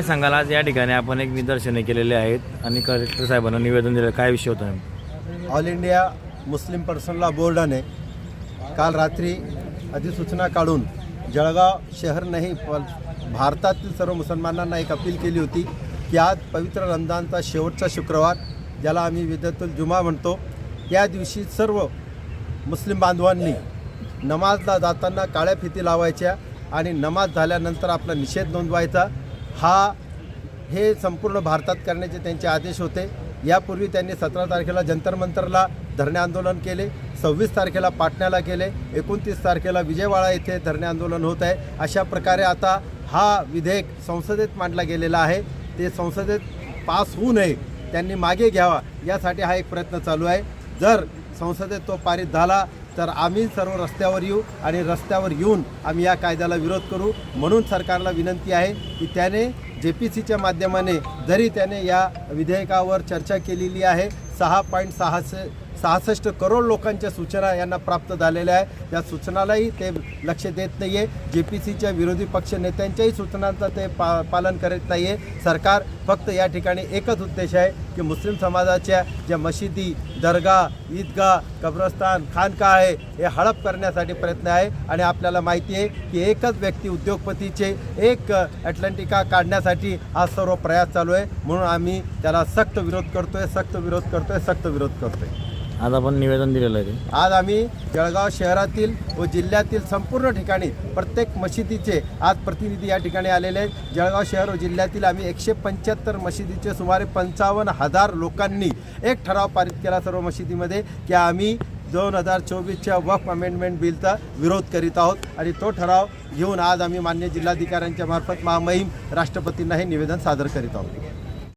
काय सांगाल, आज या ठिकाणी आपण एक निदर्शने केलेले आहेत आणि कलेक्टर साहेबांना निवेदन दिलं, काय विषय होता? All India Muslim personal law बोर्डाने काल रात्री अधिसूचना काढून जळगाव शहर नाही पण भारतातील सर्व मुसलमानांना एक अपील केली होती की आज पवित्र रमजानचा शेवटचा शुक्रवार, ज्याला आम्ही विदतुल जुमा म्हणतो, या दिवशी सर्व मुस्लिम बांधवांनी नमाजला जाताना काळ्या फिती लावायच्या आणि नमाज झाल्यानंतर आपला निषेध नोंदवायचा. हे संपूर्ण भारतात करण्याचे त्यांचे आदेश होते. यापूर्वी त्यांनी 17 तारखेला जंतर मंतरला धरणे आंदोलन केले, 26 तारखेला पाटण्याला केले, 29 तारखेला विजयवाडा येथे धरणे आंदोलन होत आहे. अशा प्रकारे आता हा विधेयक संसदेत मांडला गेलेला आहे. ते संसदेत पास होऊ नये, त्यांनी मागे घ्यावा यासाठी हा एक प्रयत्न चालू आहे. जर संसदेत तो पारित झाला तर आम्ही सर्व रस्त्यावर येऊ आणि रस्त्यावर येऊन आम्ही या कायद्याला विरोध करू. म्हणून सरकारला विनंती आहे की त्याने JPCच्या माध्यमाने जरी त्याने या विधेयकावर चर्चा केलेली आहे, 6.66 करोड लोकांच्या सूचना यांना प्राप्त झालेल्या आहे. त्या सूचनालाही ते लक्ष देत नाही आहे. JPCच्या विरोधी पक्ष नेत्यांच्याही सूचनांचं ते पालन करत नाही आहे. सरकार फक्त या ठिकाणी एकच उद्देश आहे की मुस्लिम समाजाच्या ज्या मशिदी, दर्गा, ईदगाह, कब्रस्तान, खानका आहे हे हडप करण्यासाठी प्रयत्न आहे. आणि आपल्याला माहिती आहे की एकच व्यक्ती उद्योगपतीचे एक अटलांटिका काढण्यासाठी हा सर्व प्रयास चालू आहे. म्हणून आम्ही त्याला सक्त विरोध करतोय. आज आपण निवेदन दिलेलं आहे. आज आम्ही जळगाव शहरातील व जिल्ह्यातील संपूर्ण ठिकाणी प्रत्येक मशिदीचे आज प्रतिनिधी या ठिकाणी आलेले आहेत. जळगाव शहर व जिल्ह्यातील आम्ही 175 मशिदीचे सुमारे 55,000 लोकांनी एक ठराव पारित केला सर्व मशिदीमध्ये की आम्ही 2024च्या वक्फ अमेंडमेंट बिलचा विरोध करीत आहोत. आणि तो ठराव घेऊन आज आम्ही मान्य जिल्हाधिकाऱ्यांच्या मार्फत महामहिम राष्ट्रपतींना हे निवेदन सादर करीत आहोत.